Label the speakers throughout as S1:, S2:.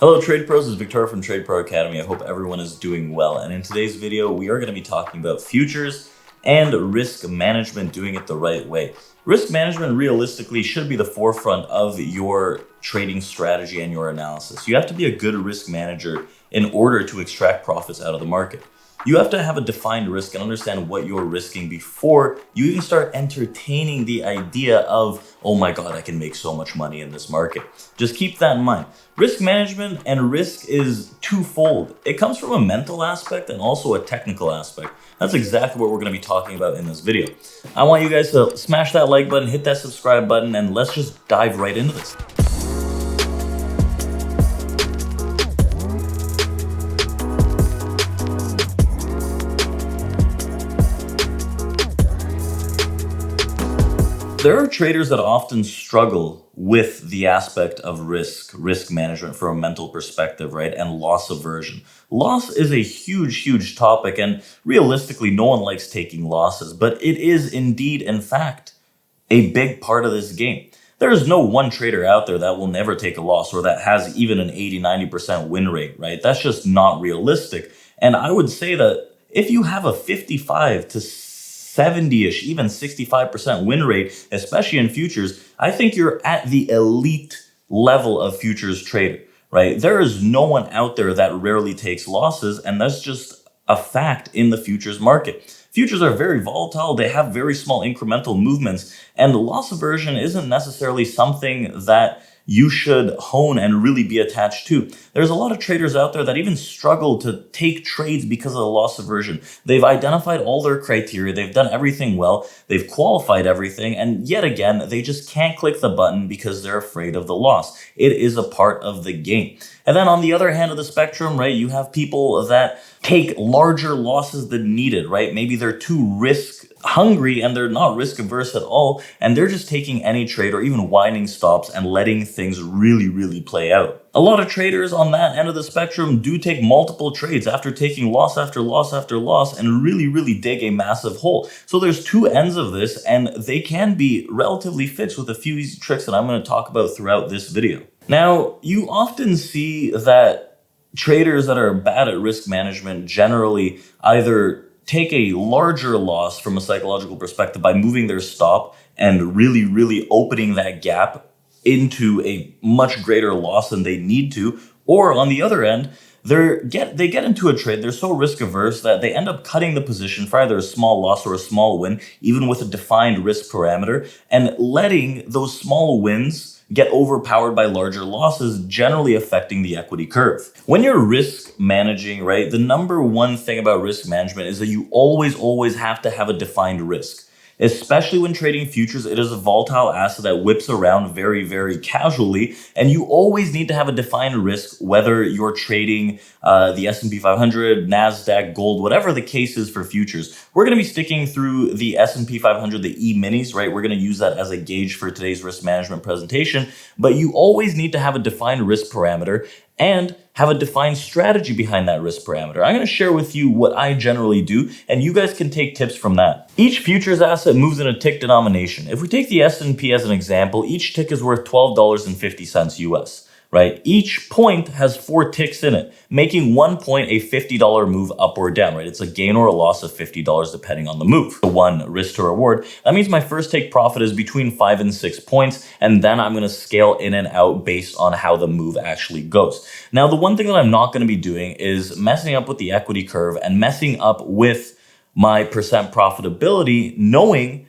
S1: Hello Trade Pros, this is Victor from Trade Pro Academy. I hope everyone is doing well. And in today's video, we are going to be talking about futures and risk management, doing it the right way. Risk management realistically should be the forefront of your trading strategy and your analysis. You have to be a good risk manager in order to extract profits out of the market. You have to have a defined risk and understand what you're risking before you even start entertaining the idea of, oh my God, I can make so much money in this market. Just keep that in mind. Risk management and risk is twofold. It comes from a mental aspect and also a technical aspect. That's exactly what we're going to be talking about in this video. I want you guys to smash that like button, hit that subscribe button, and let's just dive right into this. There are traders that often struggle with the aspect of risk management from a mental perspective, right? And loss aversion. Loss is a huge topic, and realistically, no one likes taking losses, but it is indeed, in fact, a big part of this game. There is no one trader out there that will never take a loss or that has even an 80-90% win rate, right? That's just not realistic. And I would say that if you have a 55 to 70-ish, even 65% win rate, especially in futures, I think you're at the elite level of futures trader, right? There is no one out there that rarely takes losses, and that's just a fact in the futures market. Futures are very volatile. They have very small incremental movements, and loss aversion isn't necessarily something that you should hone and really be attached to. There's a lot of traders out there that even struggle to take trades because of the loss aversion. They've identified all their criteria, they've done everything well, they've qualified everything, and yet again, they just can't click the button because they're afraid of the loss. It is a part of the game. And then on the other hand of the spectrum, right, you have people that take larger losses than needed, right? Maybe they're too risk hungry and they're not risk averse at all, and they're just taking any trade or even winding stops and letting things really play out. A lot of traders on that end of the spectrum do take multiple trades after taking loss after loss after loss and really dig a massive hole. So there's two ends of this, and they can be relatively fixed with a few easy tricks that I'm going to talk about throughout this video. Now, you often see that traders that are bad at risk management generally either take a larger loss from a psychological perspective by moving their stop and really opening that gap into a much greater loss than they need to, or on the other end, they get into a trade, they're so risk averse that they end up cutting the position for either a small loss or a small win, even with a defined risk parameter, and letting those small wins get overpowered by larger losses, generally affecting the equity curve. When you're risk managing, right, the number one thing about risk management is that you always have to have a defined risk. Especially when trading futures, it is a volatile asset that whips around very casually, and you always need to have a defined risk, whether you're trading the S&P 500, NASDAQ, gold, whatever the case is for futures. We're going to be sticking through the S&P 500, the E-minis, right? We're going to use that as a gauge for today's risk management presentation, but you always need to have a defined risk parameter and have a defined strategy behind that risk parameter. I'm going to share with you what I generally do, and you guys can take tips from that. Each futures asset moves in a tick denomination. If we take the S&P as an example, each tick is worth $12.50 US. Right? Each point has 4 ticks in it, making 1 point a $50 move up or down, right? It's a gain or a loss of $50 depending on the move. The one risk to reward. That means my first take profit is between 5 and 6 points, and then I'm going to scale in and out based on how the move actually goes. Now, the one thing that I'm not going to be doing is messing up with the equity curve and messing up with my percent profitability, knowing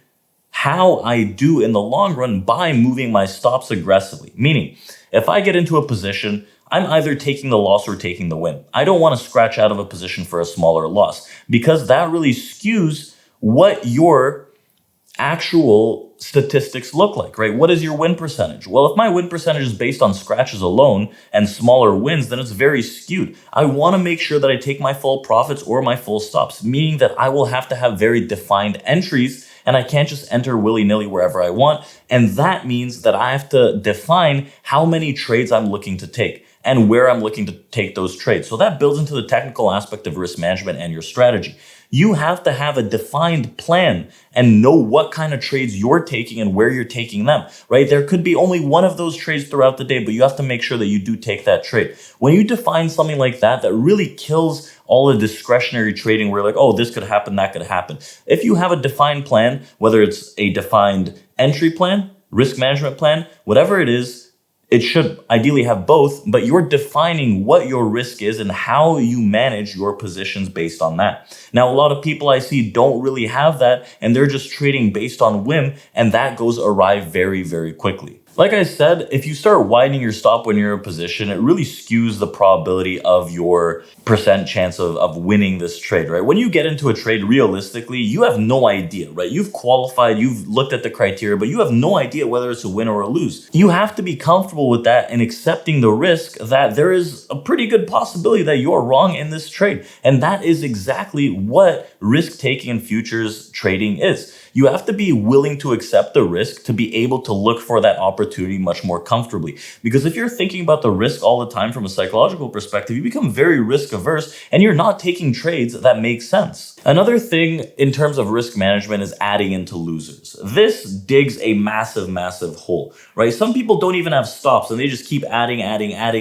S1: how I do in the long run by moving my stops aggressively. Meaning, if I get into a position, I'm either taking the loss or taking the win. I don't want to scratch out of a position for a smaller loss because that really skews what your actual statistics look like, right? What is your win percentage? Well, if my win percentage is based on scratches alone and smaller wins, then it's very skewed. I want to make sure that I take my full profits or my full stops, meaning that I will have to have very defined entries and I can't just enter willy-nilly wherever I want. And that means that I have to define how many trades I'm looking to take and where I'm looking to take those trades. So that builds into the technical aspect of risk management and your strategy. You have to have a defined plan and know what kind of trades you're taking and where you're taking them, right? There could be only one of those trades throughout the day, but you have to make sure that you do take that trade. When you define something like that, that really kills all the discretionary trading where like, oh, this could happen, that could happen. If you have a defined plan, whether it's a defined entry plan, risk management plan, whatever it is, it should ideally have both, but you're defining what your risk is and how you manage your positions based on that. Now, a lot of people I see don't really have that, and they're just trading based on whim, and that goes awry very, very quickly. Like I said, if you start widening your stop when you're in a position, it really skews the probability of your percent chance of winning this trade, right? When you get into a trade, realistically, you have no idea, right? You've qualified, you've looked at the criteria, but you have no idea whether it's a win or a lose. You have to be comfortable with that and accepting the risk that there is a pretty good possibility that you're wrong in this trade. And that is exactly what risk-taking in futures trading is. You have to be willing to accept the risk to be able to look for that opportunity much more comfortably. Because if you're thinking about the risk all the time from a psychological perspective, you become very risk averse and you're not taking trades that make sense. Another thing in terms of risk management is adding into losers. This digs a massive, massive hole, right? Some people don't even have stops and they just keep adding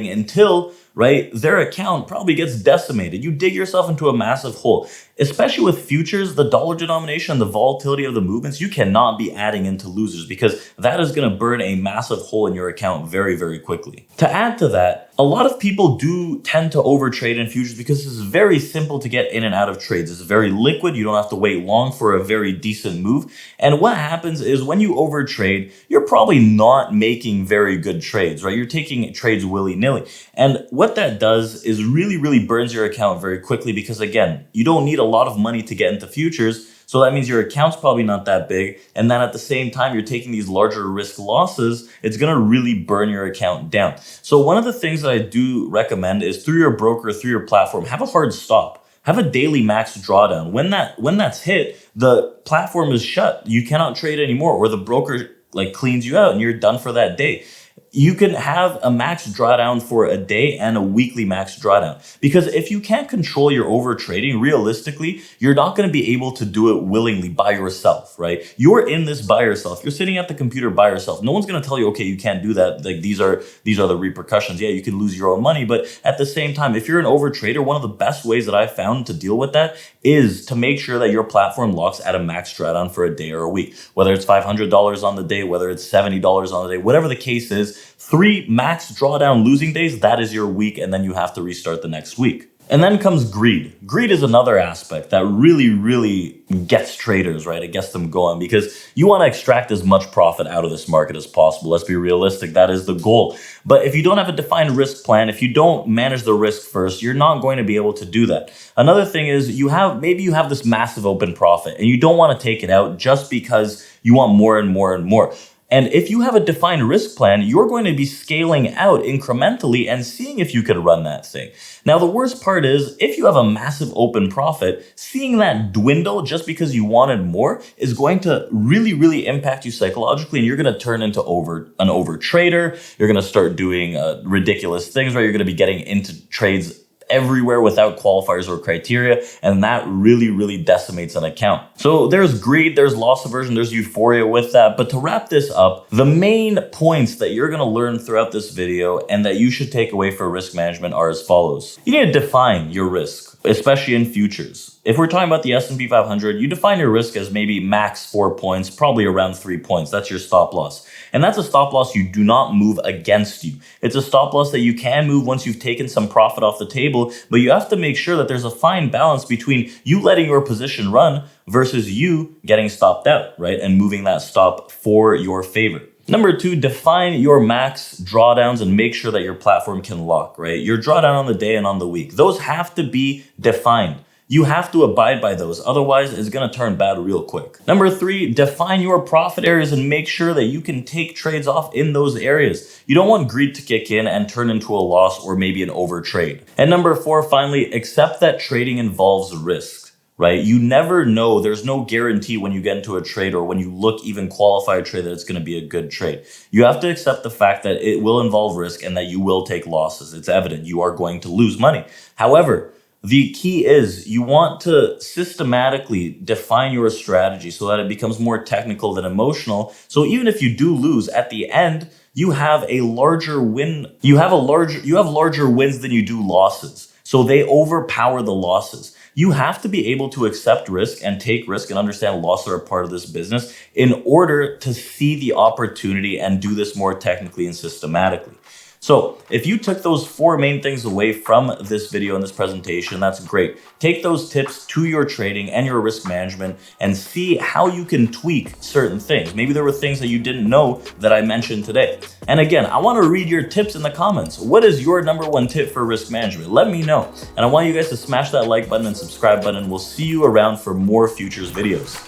S1: until, right, their account probably gets decimated. You dig yourself into a massive hole. Especially with futures, the dollar denomination, the volatility of the movements, you cannot be adding into losers because that is going to burn a massive hole in your account very, very quickly. To add to that, a lot of people do tend to overtrade in futures because it's very simple to get in and out of trades. It's very liquid. You don't have to wait long for a very decent move. And what happens is when you overtrade, you're probably not making very good trades, right? You're taking trades willy-nilly. And what that does is really, really burns your account very quickly because, again, you don't need a lot of money to get into futures. So that means your account's probably not that big. And then at the same time, you're taking these larger risk losses. It's going to really burn your account down. So one of the things that I do recommend is through your broker, through your platform, have a hard stop. Have a daily max drawdown. When that's hit, the platform is shut. You cannot trade anymore, or the broker like cleans you out and you're done for that day. You can have a max drawdown for a day and a weekly max drawdown. Because if you can't control your over trading, realistically, you're not going to be able to do it willingly by yourself, right? You're in this by yourself. You're sitting at the computer by yourself. No one's going to tell you, okay, you can't do that. Like these are the repercussions. Yeah, you can lose your own money. But at the same time, if you're an over trader, one of the best ways that I've found to deal with that is to make sure that your platform locks at a max drawdown for a day or a week. Whether it's $500 on the day, whether it's $70 on the day, whatever the case is, 3 max drawdown losing days, that is your week, and then you have to restart the next week. And then comes greed. Greed is another aspect that really, really gets traders, right? It gets them going because you want to extract as much profit out of this market as possible. Let's be realistic. That is the goal. But if you don't have a defined risk plan, if you don't manage the risk first, you're not going to be able to do that. Another thing is maybe you have this massive open profit and you don't want to take it out just because you want more and more and more. And if you have a defined risk plan, you're going to be scaling out incrementally and seeing if you can run that thing. Now, the worst part is if you have a massive open profit, seeing that dwindle just because you wanted more is going to really, really impact you psychologically. And you're going to turn into an over trader. You're going to start doing ridiculous things, right? You're going to be getting into trades everywhere without qualifiers or criteria, and that really, really decimates an account. So there's greed, there's loss aversion, there's euphoria with that. But to wrap this up, the main points that you're going to learn throughout this video and that you should take away for risk management are as follows. You need to define your risk, especially in futures. If we're talking about the S&P 500, you define your risk as maybe max 4 points, probably around 3 points. That's your stop loss. And that's a stop loss you do not move against you. It's a stop loss that you can move once you've taken some profit off the table, but you have to make sure that there's a fine balance between you letting your position run versus you getting stopped out, right? And moving that stop for your favor. Number 2, define your max drawdowns and make sure that your platform can lock, right? Your drawdown on the day and on the week. Those have to be defined. You have to abide by those. Otherwise, it's going to turn bad real quick. Number 3, define your profit areas and make sure that you can take trades off in those areas. You don't want greed to kick in and turn into a loss or maybe an overtrade. And number 4, finally, accept that trading involves risk, right? You never know. There's no guarantee when you get into a trade or when you look even qualify a trade that it's going to be a good trade. You have to accept the fact that it will involve risk and that you will take losses. It's evident you are going to lose money. However, The key is you want to systematically define your strategy so that it becomes more technical than emotional. So even if you do lose at the end, you have a larger win. You have larger wins than you do losses. So they overpower the losses. You have to be able to accept risk and take risk and understand losses are a part of this business in order to see the opportunity and do this more technically and systematically. So if you took those 4 main things away from this video and this presentation, that's great. Take those tips to your trading and your risk management and see how you can tweak certain things. Maybe there were things that you didn't know that I mentioned today. And again, I want to read your tips in the comments. What is your #1 tip for risk management? Let me know. And I want you guys to smash that like button and subscribe button. We'll see you around for more futures videos.